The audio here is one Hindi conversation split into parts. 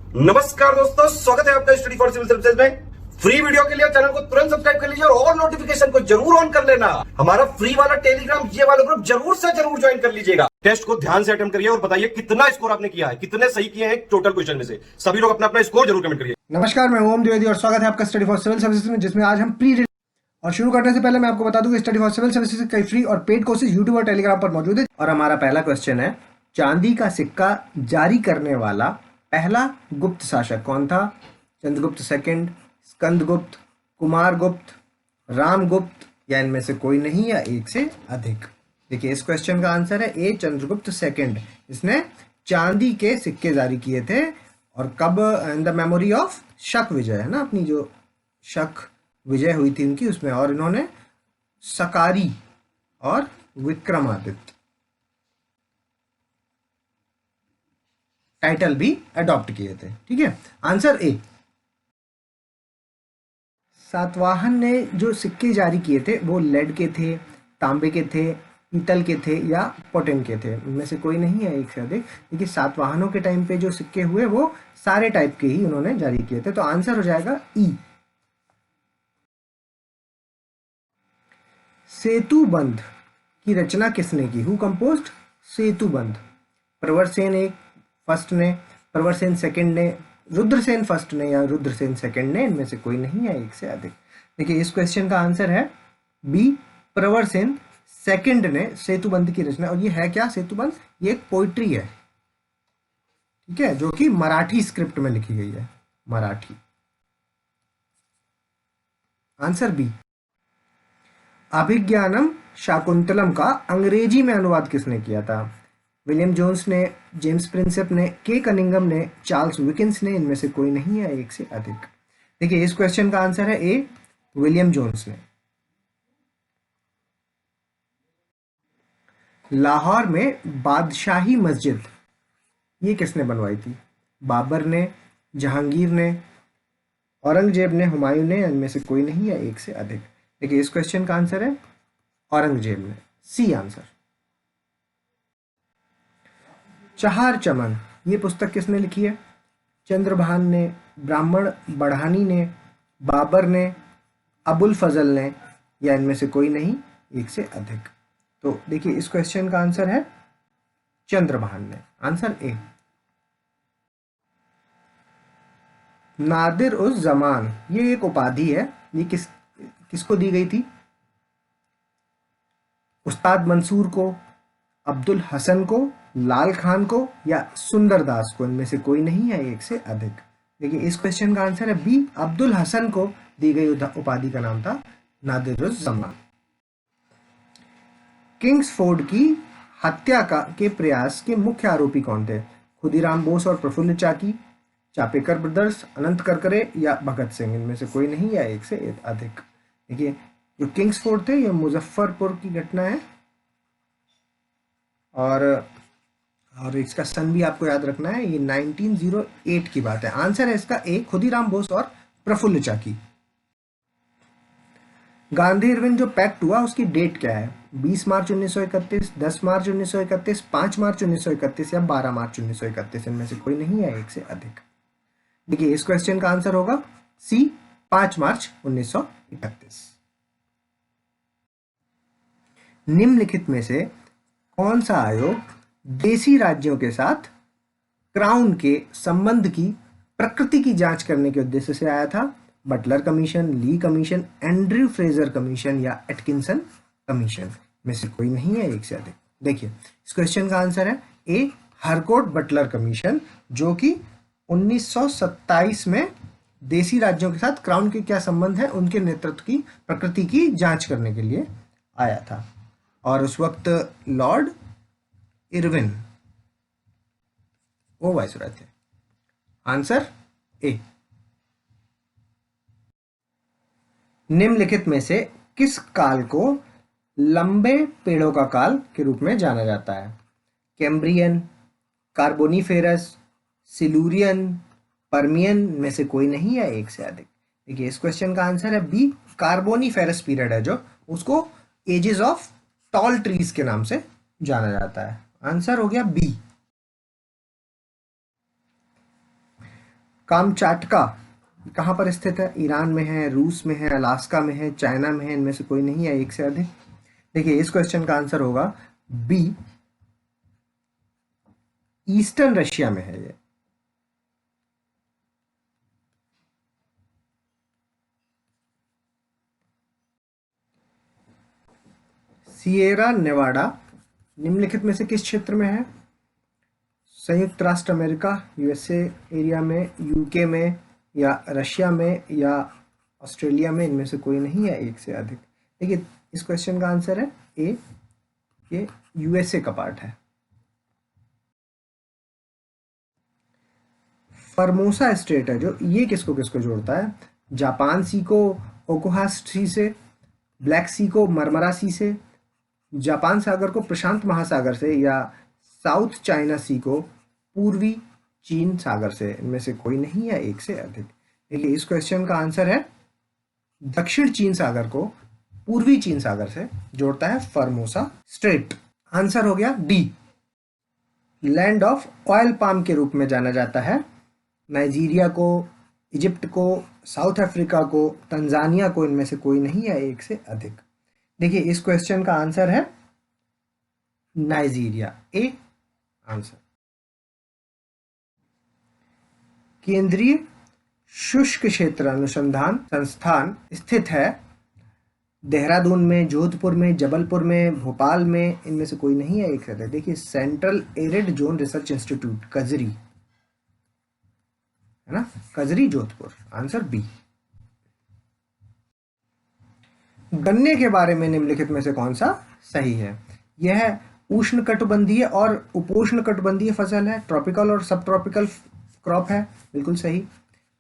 नमस्कार दोस्तों, स्वागत है आपका स्टडी फॉर सिविल सर्विसेज में। फ्री वीडियो के लिए चैनल को तुरंत सब्सक्राइब कर लीजिए और नोटिफिकेशन को जरूर ऑन कर लेना। हमारा फ्री वाला टेलीग्राम ये वाला ग्रुप जरूर से जरूर ज्वाइन कर लीजिएगा। टेस्ट को ध्यान से अटेम्प्ट करिए और बताइए कितना स्कोर आपने किया है, कितने सही किए हैं टोटल क्वेश्चन में से। सभी लोग अपना अपना स्कोर जरूर कमेंट करिए। नमस्कार, मैं ओम द्विवेदी और स्वागत है आपका स्टडी फॉर सिविल सर्विसेज में, जिसमें आज हम प्री और शुरू करने से पहले मैं आपको बता दूं कि स्टडी फॉर सिविल सर्विसेज के कई फ्री और पेड कोर्सेज यूट्यूब और टेलीग्राम पर मौजूद है। और हमारा पहला क्वेश्चन है, चांदी का सिक्का जारी करने वाला पहला गुप्त शासक कौन था? चंद्रगुप्त सेकंड, स्कंदगुप्त, कुमारगुप्त, रामगुप्त या इनमें से कोई नहीं या एक से अधिक। देखिए, इस क्वेश्चन का आंसर है ए, चंद्रगुप्त सेकंड। इसने चांदी के सिक्के जारी किए थे और कब? इन द मेमोरी ऑफ शक विजय, है ना, अपनी जो शक विजय हुई थी उनकी, उसमें। और इन्होंने सकारी और विक्रमादित्य टाइटल भी अडॉप्ट किए थे। ठीक है, आंसर ए। सातवाहन ने जो सिक्के जारी किए थे वो लेड के थे, तांबे के थे, पीतल के थे या पोटेन के थे। उनमें से कोई नहीं है एक से अधिक। देखिए, सातवाहनों के टाइम पे जो सिक्के हुए वो सारे टाइप के ही उन्होंने जारी किए थे, तो आंसर हो जाएगा ई। सेतुबंध की रचना किसने की? हु कंपोज्ड सेतुबंध? प्रवरसेन एक फर्स्ट ने, प्रवरसेन सेकंड ने, रुद्रसेन फर्स्ट ने या रुद्रसेन सेकंड ने? इनमें से कोई नहीं है एक से अधिक। देखिए, इस क्वेश्चन का आंसर है बी, प्रवरसेन सेकंड ने सेतुबंध की रचना। और ये है क्या सेतुबंध? ये एक पोइट्री है, ठीक है, जो कि मराठी स्क्रिप्ट में लिखी गई है, मराठी। Answer B. अभिज्ञानम शाकुंतलम का अंग्रेजी में अनुवाद किसने किया था? विलियम जोन्स ने, जेम्स प्रिंसेप ने, के कनिंगम ने, चार्ल्स विकिंस ने? इनमें से कोई नहीं है एक से अधिक। देखिए, इस क्वेश्चन का आंसर है ए, विलियम जोन्स ने। लाहौर में बादशाही मस्जिद ये किसने बनवाई थी? बाबर ने, जहांगीर ने, औरंगजेब ने, हुमायूं ने? इनमें से कोई नहीं है एक से अधिक। देखिए, इस क्वेश्चन का आंसर है औरंगजेब ने, सी आंसर। चहार चमन ये पुस्तक किसने लिखी है? चंद्रभान ने, ब्राह्मण बढ़ानी ने, बाबर ने, अबुल फजल ने? या इनमें से कोई नहीं एक से अधिक। तो देखिए, इस क्वेश्चन का आंसर है चंद्रभान ने, आंसर ए। नादिर उस जमान ये एक उपाधि है, ये किसको दी गई थी? उस्ताद मंसूर को, अब्दुल हसन को, लाल खान को या सुंदर दास को? इनमें से कोई नहीं है एक से अधिक। देखिए, इस क्वेश्चन का आंसर है बी, अब्दुल हसन को दी गई उपाधि का नाम था नादिरुज़्ज़मान। किंग्सफोर्ड की हत्या के प्रयास के मुख्य आरोपी कौन थे? खुदीराम बोस और प्रफुल्ल चाकी, चापेकर ब्रदर्स, अनंत करकरे या भगत सिंह? इनमें से कोई नहीं है एक से अधिक। देखिए, जो किंग्सफोर्ड थे ये मुजफ्फरपुर की घटना है और इसका सन भी आपको याद रखना है, ये 1908 की बात है। आंसर है इसका ए, खुदीराम बोस और प्रफुल्ल चाकी। गांधी इरविन जो पैक्ट हुआ उसकी डेट क्या है? 20 मार्च 1931, 10 मार्च 1931, 5 मार्च 1931 या 12 मार्च 1931? इनमें से कोई नहीं है एक से अधिक। देखिए, इस क्वेश्चन का आंसर होगा सी, 5 मार्च 1931। निम्नलिखित में से कौन सा आयोग देसी राज्यों के साथ क्राउन के संबंध की प्रकृति की जांच करने के उद्देश्य से आया था? बटलर कमीशन, ली कमीशन, एंड्रयू फ्रेजर कमीशन या एटकिंसन कमीशन? में से कोई नहीं है एक से अधिक। देखिए, इस क्वेश्चन का आंसर है ए, हरकोट बटलर कमीशन, जो कि 1927 में देसी राज्यों के साथ क्राउन के क्या संबंध है उनके नेतृत्व की प्रकृति की जांच करने के लिए आया था। और उस वक्त लॉर्ड इरविन वो वाइसरॉय थे। Answer A. निम्नलिखित में से किस काल को लंबे पेड़ों का काल के रूप में जाना जाता है? Cambrian, Carboniferous, Silurian, Permian? में से कोई नहीं है एक से अधिक। देखिए, इस क्वेश्चन का आंसर है बी, कार्बोनिफेरस पीरियड है, जो उसको एजेस ऑफ टॉल ट्रीज के नाम से जाना जाता है। आंसर हो गया बी। कामचाटका कहाँ पर स्थित है? ईरान में है, रूस में है, अलास्का में है, चाइना में है, इनमें से कोई नहीं है एक से अधिक। देखिए इस क्वेश्चन का आंसर होगा बी, ईस्टर्न रशिया में है ये। सिएरा नेवाडा निम्नलिखित में से किस क्षेत्र में है? संयुक्त राष्ट्र अमेरिका, यूएसए एरिया में, यूके में, या रशिया में, या ऑस्ट्रेलिया में, इनमें से कोई नहीं है एक से अधिक। देखिए इस क्वेश्चन का आंसर है ए, ये यूएसए का पार्ट है। फॉर्मोसा स्ट्रेट है जो, ये किसको किसको जोड़ता है? जापान सी को ओकुहा सी से, ब्लैक सी को मरमरा सी से, जापान सागर को प्रशांत महासागर से, या साउथ चाइना सी को पूर्वी चीन सागर से, इनमें से कोई नहीं है एक से अधिक। देखिए इस क्वेश्चन का आंसर है दक्षिण चीन सागर को पूर्वी चीन सागर से जोड़ता है फॉर्मोसा स्ट्रेट। आंसर हो गया D. Land of oil palm के रूप में जाना जाता है नाइजीरिया को, इजिप्ट को, साउथ अफ्रीका को, तंजानिया को, इनमें से कोई नहीं है एक से अधिक। देखिए इस क्वेश्चन का आंसर है नाइजीरिया, ए आंसर। केंद्रीय शुष्क क्षेत्र अनुसंधान संस्थान स्थित है देहरादून में, जोधपुर में, जबलपुर में, भोपाल में, इनमें से कोई नहीं है एक से अधिक। देखिए central arid zone research institute कजरी है ना, कजरी जोधपुर, आंसर बी। गन्ने के बारे में निम्नलिखित में से कौन सा सही है? यह उष्णकटिबंधीय और उपोष्णकटिबंधीय फसल है, ट्रॉपिकल और सब ट्रॉपिकल क्रॉप है, बिल्कुल सही।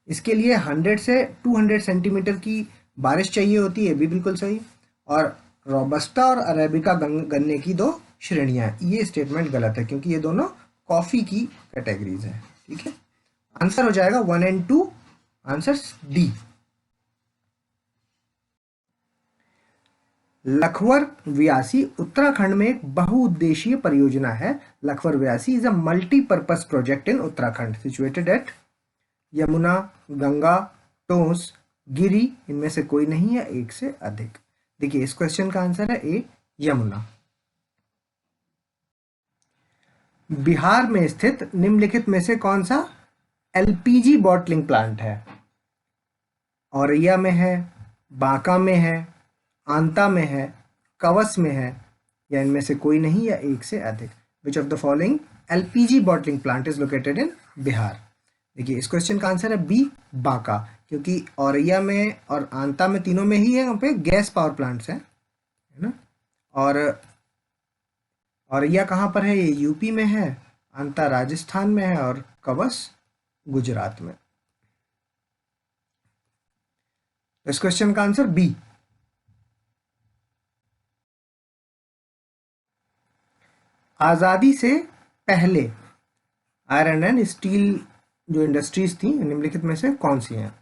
इसके लिए 100 से 200 सेंटीमीटर की बारिश चाहिए होती है, भी बिल्कुल सही। और रोबस्टा और अरेबिका गन्ने की दो श्रेणियां हैं, ये स्टेटमेंट गलत है क्योंकि ये दोनों कॉफी की कैटेगरीज है। ठीक है, आंसर हो जाएगा 1 और 2, आंसर डी। लखवर व्यासी उत्तराखंड में एक बहुउद्देशीय परियोजना है। Lakhwar Vyasi is a multipurpose project in Uttarakhand situated at Yamuna, Ganga, Tons, Giri, इनमें से कोई नहीं है एक से अधिक। देखिए इस क्वेश्चन का आंसर है ए, यमुना। बिहार में स्थित निम्नलिखित में से कौन सा एलपीजी बॉटलिंग प्लांट है? औरैया में है, बांका में है, आंता में है, कवस में है, या इनमें से कोई नहीं है एक से अधिक। विच of the following LPG bottling plant is located in Bihar? देखिए इस क्वेश्चन का आंसर है बी, बांका, क्योंकि औरैया में और आंता में, तीनों में ही है वहाँ पे गैस पावर प्लांट्स हैं, है ना। और औरैया कहाँ पर है? ये यूपी में है, आंता राजस्थान में है, और कवस गुजरात में। इस क्वेश्चन का आंसर बी। आजादी से पहले आयरन एंड स्टील जो इंडस्ट्रीज थी निम्नलिखित में से कौन सी हैं?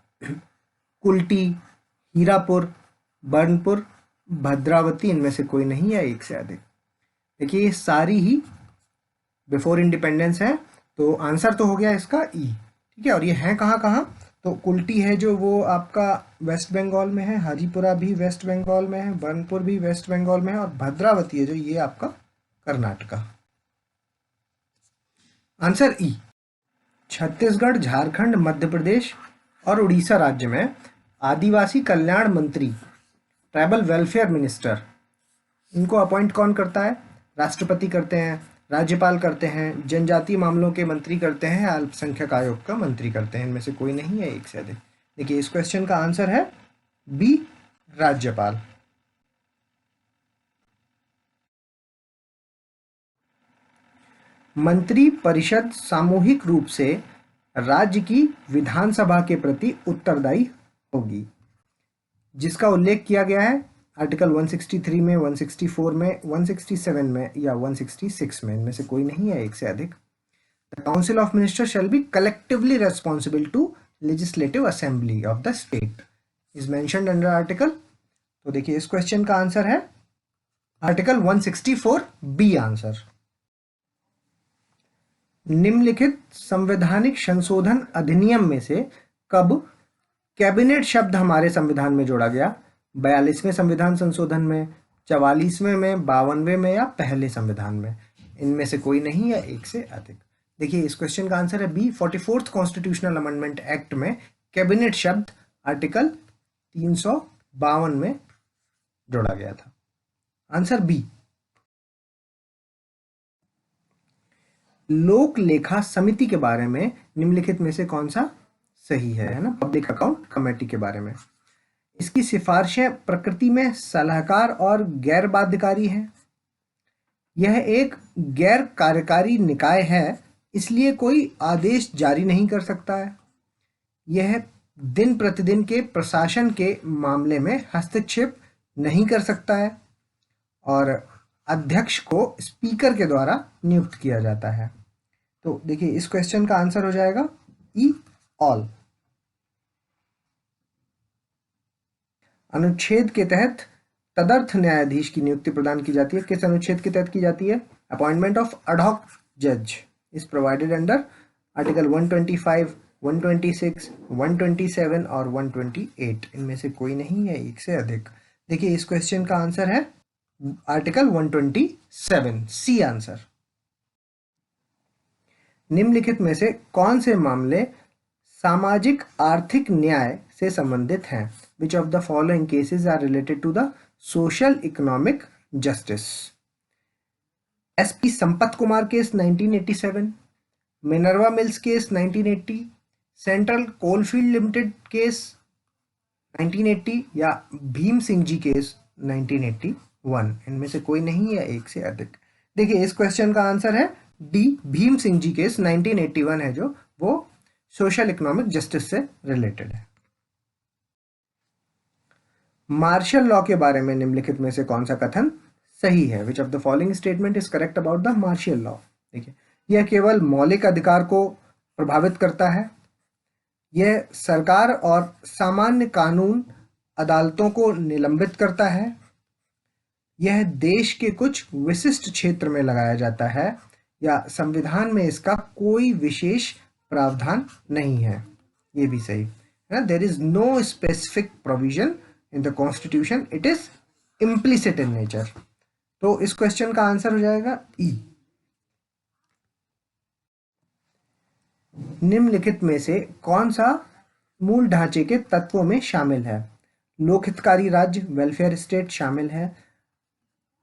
कुल्टी, हीरापुर, बर्नपुर, भद्रावती, इनमें से कोई नहीं है एक से अधिक। देखिए ये सारी ही बिफोर इंडिपेंडेंस है, तो आंसर तो हो गया इसका ई। ठीक है, और ये है कहाँ कहाँ? तो कुल्टी है जो वो आपका वेस्ट बंगाल में है, हाजीपुरा भी वेस्ट बंगाल में है, बर्नपुर भी वेस्ट बंगाल में है, और भद्रावती है जो ये आपका कर्नाटका। आंसर ई। छत्तीसगढ़, झारखंड, मध्य प्रदेश और उड़ीसा राज्य में आदिवासी कल्याण मंत्री, ट्राइबल वेलफेयर मिनिस्टर, इनको अपॉइंट कौन करता है? राष्ट्रपति करते हैं, राज्यपाल करते हैं, जनजातीय मामलों के मंत्री करते हैं, अल्पसंख्यक आयोग का मंत्री करते हैं, इनमें से कोई नहीं है एक से अधिक। देखिए इस क्वेश्चन का आंसर है बी, राज्यपाल। मंत्री परिषद सामूहिक रूप से राज्य की विधानसभा के प्रति उत्तरदायी होगी, जिसका उल्लेख किया गया है आर्टिकल 163 में, 164 में, 167 में या 166 में, इनमें से कोई नहीं है एक से अधिक। The council of minister shall be collectively responsible to legislative assembly of the state is mentioned under article. तो देखिए इस क्वेश्चन का आंसर है आर्टिकल 164 बी आंसर। निम्नलिखित संवैधानिक संशोधन अधिनियम में से कब कैबिनेट शब्द हमारे संविधान में जोड़ा गया? 42वें संविधान संशोधन में, 44वें में, 52वें में या पहले संविधान में? इनमें से कोई नहीं या एक से अधिक। देखिए इस क्वेश्चन का आंसर है B, 44th constitutional amendment act में कैबिनेट शब्द आर्टिकल 352 में जोड़ा गया था। Answer B. लोक लेखा समिति के बारे में निम्नलिखित में से कौन सा सही है ना? पब्लिक अकाउंट कमेटी के बारे में। इसकी सिफारिशें प्रकृति में सलाहकार और गैर बाध्यकारी हैं। यह एक गैर कार्यकारी निकाय है, इसलिए कोई आदेश जारी नहीं कर सकता है। यह दिन प्रतिदिन के प्रशासन के मामले में हस्तक्षेप नहीं कर सकता है और अध्यक्ष को स्पीकर के द्वारा नियुक्त किया जाता है। तो देखिए इस क्वेश्चन का आंसर हो जाएगा ई, ऑल। अनुच्छेद के तहत तदर्थ न्यायाधीश की नियुक्ति प्रदान की जाती है। किस अनुच्छेद के तहत की जाती है? अपॉइंटमेंट ऑफ एडहॉक जज इज प्रोवाइडेड अंडर आर्टिकल 125, 126, 127 और 128। इनमें से कोई नहीं है, एक से अधिक। देखिए इस क्वेश्चन का आंसर है आर्टिकल 127, सी आंसर। निम्नलिखित में से कौन से मामले सामाजिक आर्थिक न्याय से संबंधित हैं? Which of the following cases are related to the social economic justice? SP Sampat Kumar case 1987, Minerva Mills case 1980, central coalfield limited case 1980 या भीम सिंह जी केस 1981। इनमें से कोई नहीं है, एक से अधिक। देखिए इस क्वेश्चन का आंसर है डी, भीम सिंह जी केस 1981 है, जो वो सोशल इकोनॉमिक जस्टिस से रिलेटेड है। मार्शल लॉ के बारे में निम्नलिखित में से कौन सा कथन सही है? Which of the following statement is correct about the martial law? देखिए यह केवल मौलिक अधिकार को प्रभावित करता है। यह सरकार और सामान्य कानून अदालतों को निलंबित करता है। यह देश के कुछ विशिष्ट क्षेत्र में लगाया जाता है या संविधान में इसका कोई विशेष प्रावधान नहीं है। ये भी सही है। There is no specific provision in the constitution, it is implicit in nature. तो इस क्वेश्चन का आंसर हो जाएगा ई। निम्नलिखित में से कौन सा मूल ढांचे के तत्वों में शामिल है? लोकहितकारी राज्य, वेलफेयर स्टेट शामिल है।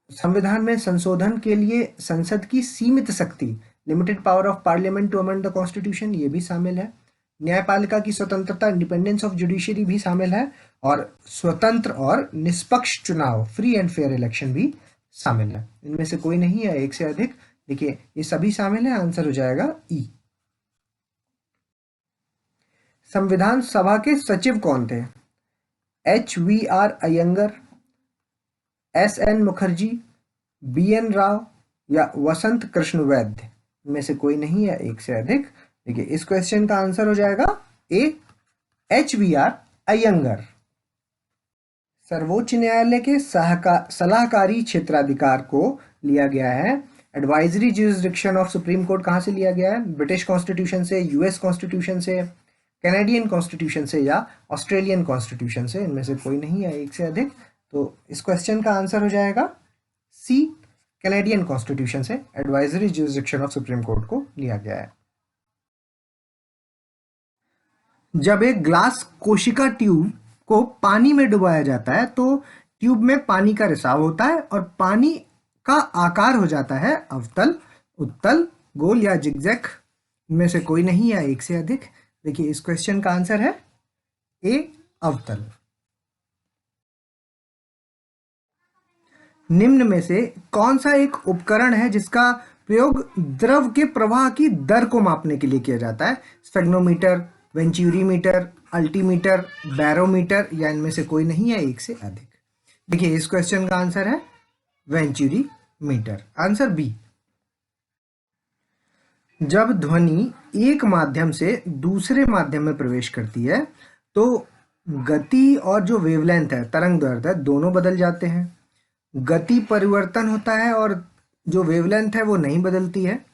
संविधान में संशोधन के लिए संसद की सीमित शक्ति, limited power of parliament to amend the constitution, ये भी शामिल है। न्यायपालिका की स्वतंत्रता, इंडिपेंडेंस ऑफ जुडिशरी भी शामिल है और स्वतंत्र और निष्पक्ष चुनाव, फ्री एंड फेयर इलेक्शन भी शामिल है। इनमें से कोई नहीं है, एक से अधिक। देखिए ये सभी शामिल है, आंसर हो जाएगा ई। संविधान सभा के सचिव कौन थे? HVR Iyengar, SN Mukherjee, BN Rao या वसंत कृष्ण वैद्य? इनमें से कोई नहीं है, एक से अधिक। देखिए इस क्वेश्चन का आंसर हो जाएगा ए, HVR अयंगर। सर्वोच्च न्यायालय के सलाहकारी क्षेत्राधिकार को लिया गया है। Advisory jurisdiction of supreme court कहाँ से लिया गया है? ब्रिटिश कॉन्स्टिट्यूशन से, US कॉन्स्टिट्यूशन से, कैनेडियन कॉन्स्टिट्यूशन से या ऑस्ट्रेलियन कॉन्स्टिट्यूशन से? इनमें से कोई नहीं है, एक से अधिक। तो इस क्वेश्चन का आंसर हो जाएगा सी, कैनेडियन कॉन्स्टिट्यूशन से advisory jurisdiction of supreme court को लिया गया है। जब एक ग्लास कोशिका ट्यूब को पानी में डुबाया जाता है तो ट्यूब में पानी का रिसाव होता है और पानी का आकार हो जाता है अवतल, उत्तल, गोल या जिगजैग। इनमें से कोई नहीं है, एक से अधिक। देखिए इस क्वेश्चन का आंसर है ए, अवतल। निम्न में से कौन सा एक उपकरण है जिसका प्रयोग द्रव के प्रवाह की दर को मापने के लिए किया जाता है? स्फेग्नोमीटर, वेंचुरीमीटर, अल्टीमीटर, बैरोमीटर या इनमें से कोई नहीं है, एक से अधिक। देखिए इस क्वेश्चन का आंसर है वेंचुरीमीटर, आंसर बी। जब ध्वनि एक माध्यम से दूसरे माध्यम में प्रवेश करती है तो गति और जो वेवलेंथ है, तरंग दैर्ध्य, दोनों बदल जाते हैं। गति परिवर्तन होता है और जो वेवलेंथ है वो नहीं बदलती है।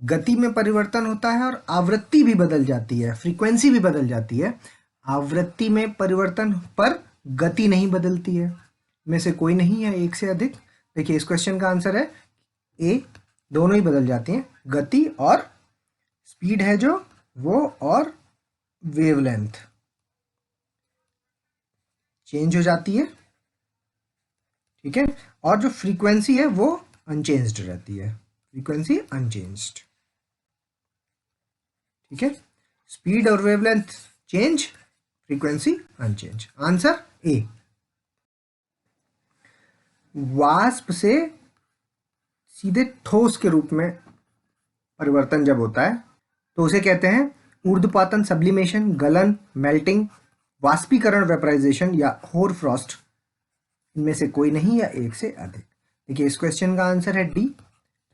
गति में परिवर्तन होता है और आवृत्ति भी बदल जाती है, फ्रीक्वेंसी भी बदल जाती है। आवृत्ति में परिवर्तन पर गति नहीं बदलती है। में से कोई नहीं है एक से अधिक। देखिए इस क्वेश्चन का आंसर है ए, दोनों ही बदल जाती हैं, गति और स्पीड है जो वो, और वेवलेंथ चेंज हो जाती है, ठीक है। और जो फ्रीक्वेंसी है वो अनचेंज्ड रहती है, फ्रीक्वेंसी अनचेंज्ड, ठीक है। स्पीड और wavelength change, frequency unchange. Answer A. वाष्प से सीधे ठोस के रूप में परिवर्तन जब होता है तो उसे कहते हैं ऊर्ध्वपातन, सब्लिमेशन, गलन, मेल्टिंग, वाष्पीकरण, वेपराइजेशन या होरफ्रॉस्ट। इनमें से कोई नहीं या एक से अधिक। देखिए इस क्वेश्चन का आंसर है डी,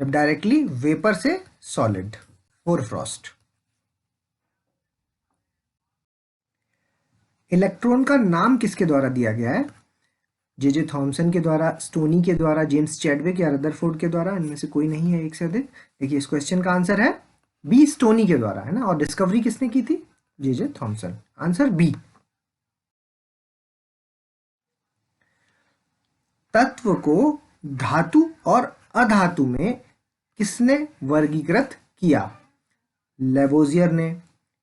जब डायरेक्टली वेपर से सॉलिड, होरफ्रॉस्ट। इलेक्ट्रॉन का नाम किसके द्वारा दिया गया है? जे थॉमसन के द्वारा, स्टोनी के द्वारा, जेम्स चैडविक या रदरफोर्ड के द्वारा। इनमें से कोई नहीं है एक से अधिक। देखिए इस क्वेश्चन का आंसर है बी, स्टोनी के द्वारा, है ना। और डिस्कवरी किसने की थी? J Thomson. Answer B. तत्व को धातु और अधातु में किसने वर्गीकृत किया? लेवोजियर ने,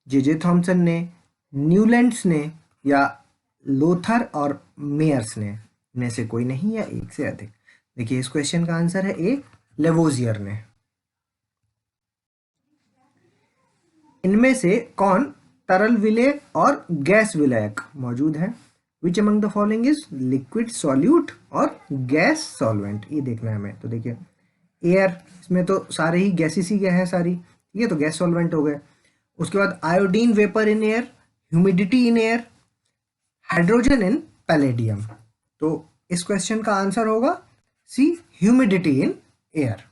जे थॉमसन ने, न्यूलैंड्स ने या लोथर और मेयर्स ने। इनमें से कोई नहीं या एक से अधिक। देखिए इस क्वेश्चन का आंसर है ए, लेवोजियर ने। इनमें से कौन तरल विलय और गैस विलयक मौजूद है? Which among the following is liquid solute और गैस सॉल्वेंट? ये देखना है हमें। तो देखिए एयर, इसमें तो सारे ही गैसेस ही हैं सारी, ठीक है, तो गैस सॉल्वेंट हो गए। उसके बाद iodine vapour in air, humidity in air, hydrogen in palladium. तो इस क्वेश्चन का आंसर होगा सी, ह्यूमिडिटी इन एयर।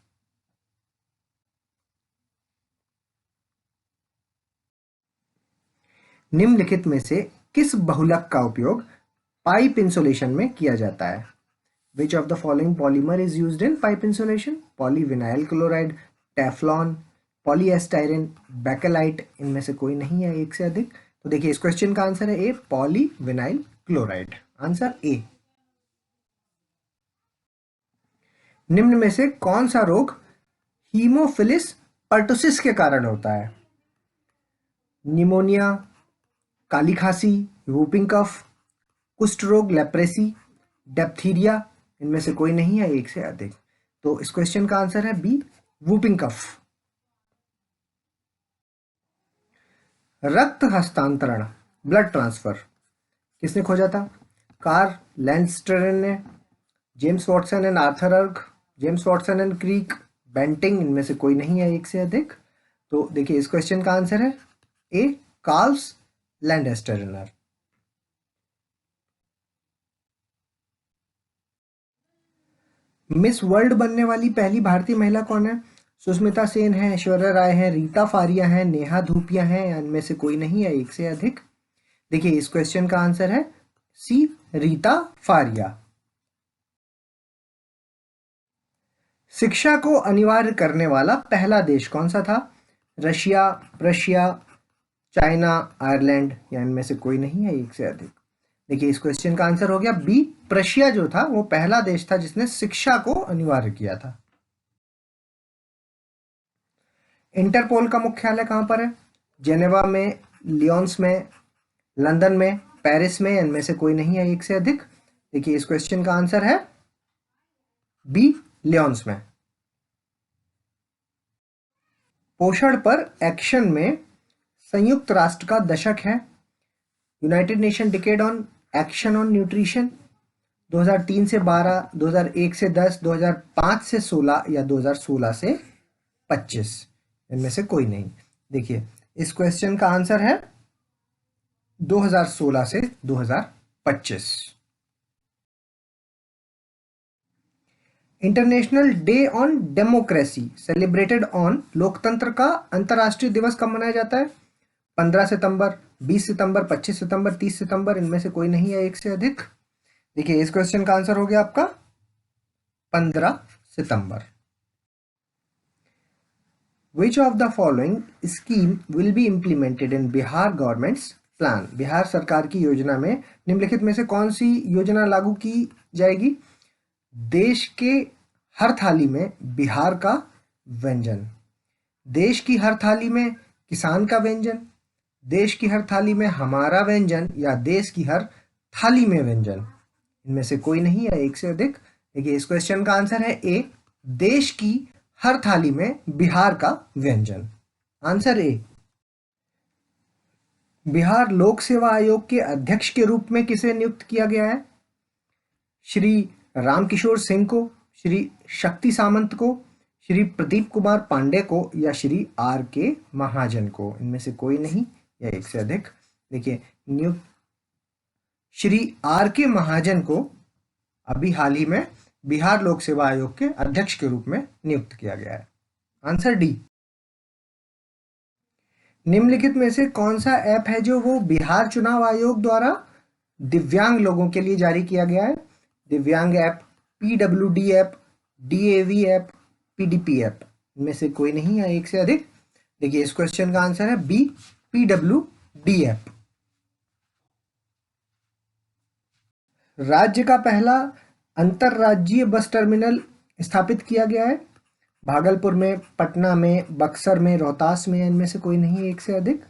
निम्नलिखित में से किस बहुलक का उपयोग पाइप इंसुलेशन में किया जाता है? Which of the following polymer is used in pipe insulation? Polyvinyl chloride, Teflon, polystyrene, Bakelite. इनमें से कोई नहीं है एक से अधिक। तो देखिए इस क्वेश्चन का आंसर है ए, पॉलीविनाइल क्लोराइड। Answer A. निम्न में से कौन सा रोग हीमोफिलिस पर्टुसिस के कारण होता है? निमोनिया, काली खांसी, वूपिंग कफ, कुष्ठ रोग, लेप्रेसी, डेप्थीरिया। इनमें से कोई नहीं है एक से अधिक। तो इस क्वेश्चन का आंसर है बी, वूपिंग कफ। रक्त हस्तांतरण, ब्लड ट्रांसफर किसने खोजा था? कार्ल लैंडस्टेरन ने, जेम्स वॉटसन एंड आर्थर अर्ग, James Watson and Crick, Banting. इनमें से कोई नहीं है एक से अधिक। तो देखिए इस क्वेश्चन का आंसर है ए, कार्ल्स लैंडस्टेरनर। मिस वर्ल्ड बनने वाली पहली भारतीय महिला कौन है? सुष्मिता सेन है, ऐश्वर्या राय है, रीता फारिया है, नेहा धूपिया है, या इनमें से कोई नहीं है एक से अधिक। देखिए इस क्वेश्चन का आंसर है सी, रीता फारिया। शिक्षा को अनिवार्य करने वाला पहला देश कौन सा था? रशिया, प्रशिया, चाइना, आयरलैंड, या इनमें से कोई नहीं है एक से अधिक। देखिए इस क्वेश्चन का आंसर हो गया बी, प्रशिया जो था वो पहला देश था जिसने शिक्षा को अनिवार्य किया था। इंटरपोल का मुख्यालय कहां पर है? जेनेवा में, लियोन्स में, लंदन में, पेरिस में, इनमें से कोई नहीं है एक से अधिक। देखिए इस क्वेश्चन का आंसर है बी, लियोन्स में। पोषण पर एक्शन में संयुक्त राष्ट्र का दशक है। United nation decade on action on nutrition 2003 से 12, 2001 से 10, 2005 से 16 या 2016 से 25। इनमें से कोई नहीं। देखिए इस क्वेश्चन का आंसर है 2016 से 2025। International day on democracy celebrated on, लोकतंत्र का अंतर्राष्ट्रीय दिवस कब मनाया जाता है? 15 सितंबर, 20 सितंबर, 25 सितंबर, 30 सितंबर। इनमें से कोई नहीं है एक से अधिक। देखिए इस क्वेश्चन का आंसर हो गया आपका 15 सितंबर। Which of the following scheme will be implemented in Bihar government's plan? Bihar सरकार की योजना में निम्नलिखित में से कौन सी योजना लागू की जाएगी? देश के हर थाली में बिहार का व्यंजन, देश की हर थाली में किसान का व्यंजन, देश की हर थाली में हमारा व्यंजन, या देश की हर थाली में व्यंजन। इनमें से कोई नहीं है, एक से अधिक। देखिए इस क्वेश्चन का आंसर है ए, देश की हर थाली में बिहार का व्यंजन। Answer A. बिहार लोक सेवा आयोग के अध्यक्ष के रूप में किसे नियुक्त किया गया है? श्री रामकिशोर सिंह को, श्री शक्ति सामंत को, श्री प्रदीप कुमार पांडे को, या श्री आर के महाजन को? इनमें से कोई नहीं या एक से अधिक। देखिए नियुक्त श्री आर के महाजन को अभी हाल ही में बिहार लोक सेवा आयोग के अध्यक्ष के रूप में नियुक्त किया गया है। Answer D. निम्नलिखित में से कौन सा ऐप है जो वो बिहार चुनाव आयोग द्वारा दिव्यांग लोगों के लिए जारी किया गया है? दिव्यांग app, PWD app, DAV app, PDP app? इनमें से कोई नहीं है, एक से अधिक। देखिए इस क्वेश्चन का आंसर है बी, पीडब्ल्यूडी ऐप। राज्य का पहला अंतरराज्यीय बस टर्मिनल स्थापित किया गया है? भागलपुर में, पटना में, बक्सर में, रोहतास में? इनमें से कोई नहीं, एक से अधिक।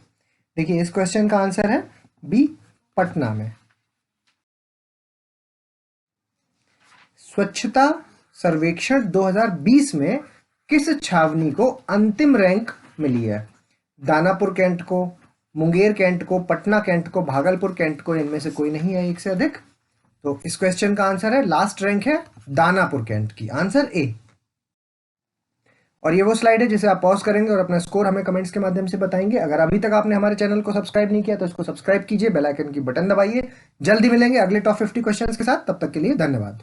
देखिए इस क्वेश्चन का आंसर है बी, पटना में। स्वच्छता सर्वेक्षण 2020 में किस छावनी को अंतिम रैंक मिली है? दानापुर कैंट को, मुंगेर कैंट को, पटना कैंट को, भागलपुर कैंट को? इनमें से कोई नहीं है, एक से अधिक। तो इस क्वेश्चन का आंसर है, लास्ट रैंक है दानापुर कैंट की। Answer A. और ये वो स्लाइड है जिसे आप पॉज करेंगे और अपना स्कोर हमें कमेंट्स के माध्यम से बताएंगे। अगर अभी तक आपने हमारे चैनल को सब्सक्राइब नहीं किया तो इसको सब्सक्राइब कीजिए, बेल आइकन की बटन दबाइए। जल्दी मिलेंगे अगले टॉप 50 क्वेश्चंस के साथ, तब तक के लिए धन्यवाद।